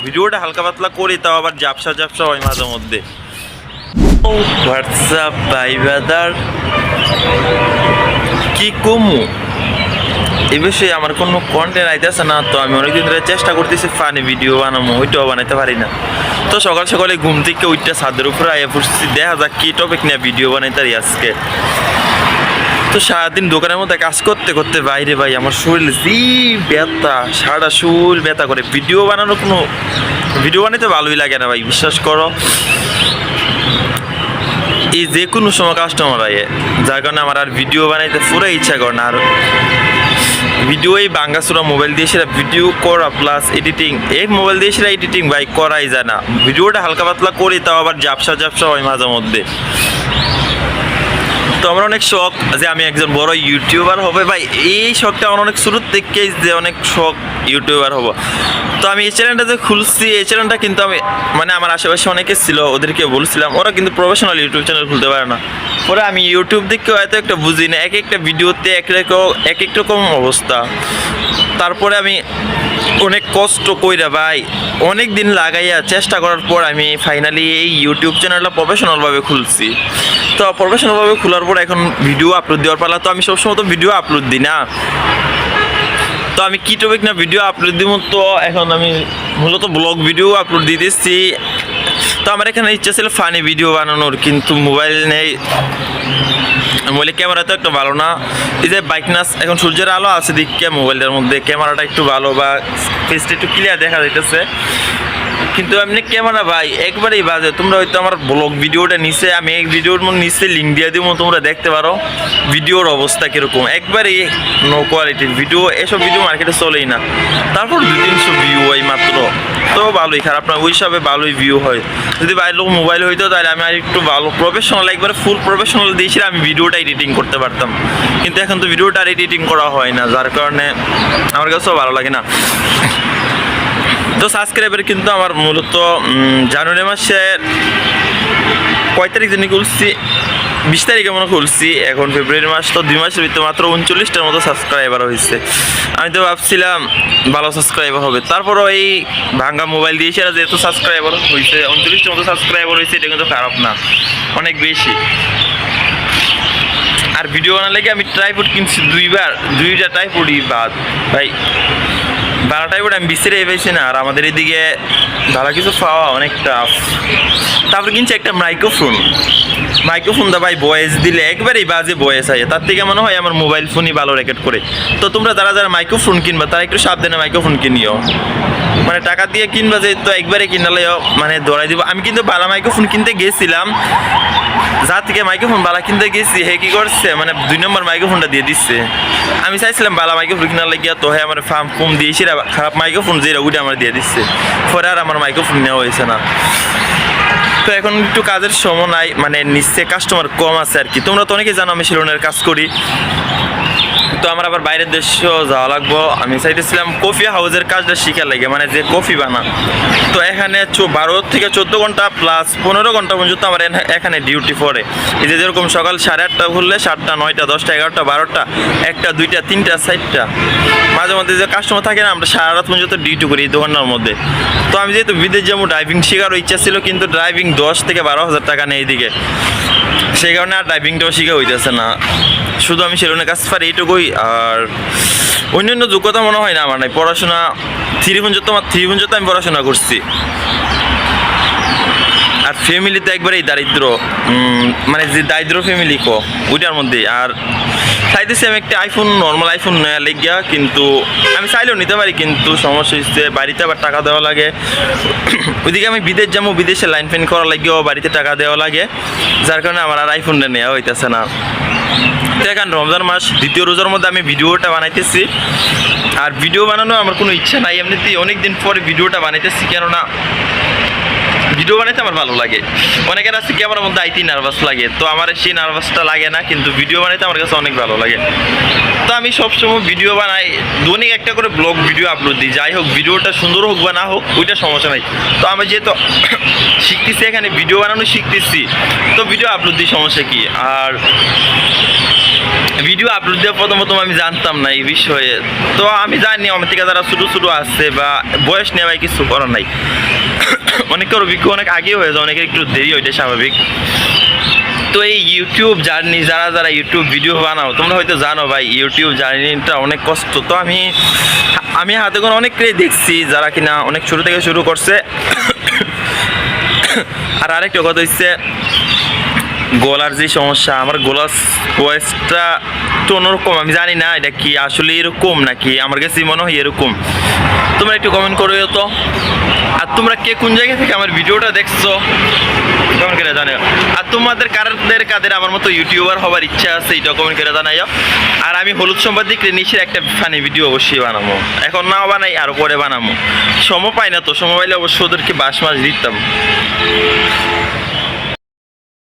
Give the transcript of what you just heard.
ভিডিওটা হালকা পাতলা করি, তাও আবার ঝাপসা ঝাপসা হয় মাঝে মধ্যে। হোয়াটসঅ্যাপ ভাই ব্রাদার, কি কমু এই বিষয়ে আমার কোনো কন্টেন্ট আইতেছে না। তো আমি অনেকদিন ধরে চেষ্টা করতেছি ফানি ভিডিও বানাবো, ওইটাও বানাইতে পারি না। তো সকাল সকালে ঘুম থেকে ওইটা ছাদের উপরে আইয়া পড়ছি, দেখা যাক কি টপিক নিয়ে ভিডিও বানাইতে পারি আজকে। তো সারাদিন দোকানের মধ্যে কাজ করতে করতে বাইরে ভাই আমার শরীর যে ব্যথা, সারা শরীর ব্যথা করে। ভিডিও বানাইতে ভালোই লাগে না ভাই, বিশ্বাস করো। এই যে কোনো সময় কাস্টমার আয়ে, যার কারণে আমার আর ভিডিও বানাইতে পুরো ইচ্ছা করে না। আর ভিডিও এই বাঙ্গাসুরা মোবাইল দিয়ে সেটা ভিডিও করা প্লাস এডিটিং, এই মোবাইল দিয়ে সেটা এডিটিং ভাই করাই যায় না। ভিডিওটা হালকা পাতলা করি, তাও আবার ঝাপসা ঝাপসা হয় মাঝে মধ্যে। তো আমার অনেক শখ যে আমি একজন বড় ইউটিউবার হবে ভাই, এই শখটা আমার অনেক শুরুর থেকেই, যে অনেক শখ ইউটিউবার হব। তো আমি এই চ্যানেলটা যে খুলছি, এই চ্যানেলটা কিন্তু আমি মানে আমার আশেপাশে অনেকে ছিল, ওদেরকে বলছিলাম, ওরা কিন্তু প্রফেশনাল ইউটিউব চ্যানেল খুলতে পারে না। পরে আমি ইউটিউব দিকেও হয়তো একটা বুঝি না, এক একটা ভিডিওতে এক এক রকম অবস্থা। তারপরে আমি অনেক কষ্ট কইরা ভাই, অনেক দিন লাগাইয়া চেষ্টা করার পর আমি ফাইনালি এই ইউটিউব চ্যানেলটা প্রফেশনালভাবে খুলছি। তো প্রফেশনালভাবে খোলার পর এখন ভিডিও আপলোড দেওয়ার পালা। তো আমি সবসময় তো ভিডিও আপলোড দিই না, তো আমি কি টপিক না ভিডিও আপলোড দিব। তো এখন আমি মূলত ব্লগ ভিডিও আপলোড দিতেছি। তো আমার এখানে ইচ্ছা ছিল ফানি ভিডিও বানানোর, কিন্তু মোবাইল নেই, মোবাইলে ক্যামেরা তো একটু ভালো না। এই যে বাইকনাস এখন সূর্যের আলো আছে দিকে মোবাইলের মধ্যে, ক্যামেরাটা একটু ভালো বা ফেসটা একটু ক্লিয়ার দেখা যাইতেছে, কিন্তু এমনি ক্যামেরা ভাই একবারেই বাজে। তোমরা হয়তো আমার ব্লগ ভিডিওটা নিচে, আমি এই ভিডিওর নিচে লিঙ্ক দিয়ে দিব, তোমরা দেখতে পারো ভিডিওর অবস্থা কীরকম। একবারেই নো কোয়ালিটির ভিডিও, এসব ভিডিও মার্কেটে চলেই না। তারপর 200-300 ভিউ হয় মাত্র, তো ভালোই, খারাপ না, ওই হিসাবে ভালোই ভিউ হয়। যদি বাইরের লোক মোবাইল হইতো তাহলে আমি আর একটু ভালো প্রফেশনাল, একবারে ফুল প্রফেশনাল দিয়েছিলাম, আমি ভিডিওটা এডিটিং করতে পারতাম। কিন্তু এখন তো ভিডিওটা আর এডিটিং করা হয় না, যার কারণে আমার কাছেও ভালো লাগে না। তো সাবস্ক্রাইবার কিন্তু আমার মূলত জানুয়ারি মাসের কয় তারিখ জানি খুলছি, 20 তারিখে মনে খুলছি, এখন ফেব্রুয়ারি মাস, তো 2 মাসের ভিতরে মাত্র 39টার মতো সাবস্ক্রাইবার হয়েছে। আমি তো ভাবছিলাম ভালো সাবস্ক্রাইবার হবে, তারপরও এই ভাঙ্গা মোবাইল দিয়ে সেটা যেহেতু সাবস্ক্রাইবার হয়েছে, 39টার মতো সাবস্ক্রাইবার হয়েছে, এটা কিন্তু খারাপ না, অনেক বেশি। আর ভিডিও বানার লাগে আমি ট্রাইপড কিনছি দুইটা ট্রাইপডই বাদ ভাই, 12টাই আমি বিসিরে পেয়েছি না। আর আমাদের এদিকে ভালো কিছু পাওয়া অনেক টাফ। তারপরে কিনছি একটা মাইক্রোফোনটা ভাই বয়েস দিলে একবারেই বাজে বয়েস হয়, তার থেকে মনে হয় আমার মোবাইল ফোনই ভালো রেকর্ড করে। তো তোমরা যারা মাইক্রোফোন কিনবা তারা একটু সাবধানে মাইক্রোফোন কিনিও, মানে টাকা দিয়ে কিনবা যে তো একবারে কিনালেও মানে দৌড়াই দিব। আমি কিন্তু বালা মাইক্রোফোন কিনতে গেছিলাম, যা থেকে মাইক্রোফোন বালা কিনতে গেছি হে কি করছে, মানে 2 নম্বর মাইক্রোফোনটা দিয়ে দিচ্ছে। আমি চাইছিলাম বালা মাইক্রোফোন কিনার লাগিয়া, তো হ্যাঁ আমার ফোন দিয়েছি, খারাপ মাইক্রোফোন যেটা ওইটা আমার দিয়ে দিচ্ছে, পরে আর আমার মাইক্রোফোন নেওয়া হয়েছে না। তো এখন একটু কাজের সময় নাই, মানে নিশ্চয় কাস্টমার কম আছে আর কি। তোমরা তো অনেকেই জানো আমি সেলুনের কাজ করি, তো আমার আবার বাইরের দেশেও যাওয়া লাগবো। আমি চাইতেছিলাম কফি হাউসের কাজটা শিখার লাগে, মানে যে কফি বানা। তো এখানে 12 থেকে 14 ঘন্টা প্লাস 15 ঘন্টা পর্যন্ত আমার এখানে ডিউটি পড়ে। এই যে যেরকম সকাল 8:30 খুললে 7টা 9টা 10টা 11টা 12টা 1টা 2টা 3টা 4টা, মাঝে মধ্যে যে কাস্টমার থাকে না, আমরা সারা রাত পর্যন্ত ডিউটি করি এই দোকানটার মধ্যে। তো আমি যেহেতু বিদেশ যাবো, ড্রাইভিং শেখারও ইচ্ছা ছিল, কিন্তু ড্রাইভিং 10 থেকে 12 হাজার টাকা নেই এইদিকে, সেই কারণে আর ড্রাইভিংটাও শিখা হইতেছে না। শুধু আমি সেলুনের কাজ পারি এইটুকুই, আর অন্যান্য যোগ্যতা মনে হয় না আমার নাই। পড়াশোনা 3 পর্যন্ত আমি পড়াশোনা করছি। আর ফ্যামিলিতে একবারেই দারিদ্র, মানে যে দারিদ্র ফ্যামিলি ওইটার মধ্যে। আর চাইতেছি আমি একটা নর্মাল আইফোন নেওয়া লেগিয়া, কিন্তু আমি চাইলেও নিতে পারি, কিন্তু সমস্যা হচ্ছে বাড়িতে আবার টাকা দেওয়া লাগে। ওইদিকে আমি বিদেশ যাবো, বিদেশে লাইন ফেন করা লাগেও বাড়িতে টাকা দেওয়া লাগে, যার কারণে আমার আর আইফোনটা নেওয়া হইতেছে না। তো এখন রমজান মাস, 2য় রোজার মধ্যে আমি ভিডিওটা বানাইতেছি। আর ভিডিও বানানো আমার কোনো ইচ্ছা নাই, এমনিতেই অনেক দিন পরে ভিডিওটা বানাইতেছি, কেননা ভিডিও বানাইতে আমার ভালো লাগে। অনেকের আছে কি আমার মধ্যে আইতি নার্ভাস লাগে, তো আমার সেই নার্ভাসটা লাগে না, কিন্তু ভিডিও বানাইতে আমার কাছে অনেক ভালো লাগে। তো আমি সবসময় ভিডিও বানাই, দৈনিক একটা করে ব্লগ ভিডিও আপলোড দিই। যাই হোক, ভিডিওটা সুন্দর হোক বা না হোক ওইটা সমস্যা নাই। তো আমি যেহেতু শিখতেছি, এখানে ভিডিও বানানো শিখতেছি, তো ভিডিও আপলোড দিই, সমস্যা কি। আর ভিডিও আপলোড দেওয়ার প্রথম আমি জানতাম না এই বিষয়ে। তো আমি জানি আমার থেকে যারা ছোটো ছোটো আসছে বা বয়স নেওয়া ভাই কিছু করার নাই। অনেকের অভিজ্ঞ অনেক আগে হয়ে যায়, অনেকের একটু দেরি ওইটা স্বাভাবিক। তো এই ইউটিউব জার্নি, যারা যারা ইউটিউব ভিডিও বানাও তোমরা হয়তো জানো ভাই, ইউটিউব জার্নিটা অনেক কষ্ট। তো আমি হাতে করে অনেককেই দেখছি যারা কিনা অনেক ছোটো থেকে শুরু করছে। আর আরেকটা কথা হচ্ছে গলার যে সমস্যা, আমার গলার ভয়েসটা একটু অন্যরকম। আমি জানি না এটা কি আসলে এরকম নাকি, আমার কাছে মনে হয় এরকম। তোমরা একটু কমেন্ট করো তো। আর তোমরা কে কোন জায়গা থেকে আমার ভিডিওটা দেখছো কমেন্ট করে জানাও। আর তোমাদের কাদের আমার মতো ইউটিউবার হবার ইচ্ছা আছে এটা কমেন্ট করে জানাইও। আর আমি হলুদ সম্পাদিক রেনিশের একটা ফানি ভিডিও অবশ্যই বানাবো, এখন নাও বানাই আরও পরে বানাবো। সময় পাই না, তো সময় পাইলে অবশ্যই ওদেরকে বাস মাছ দিতাম।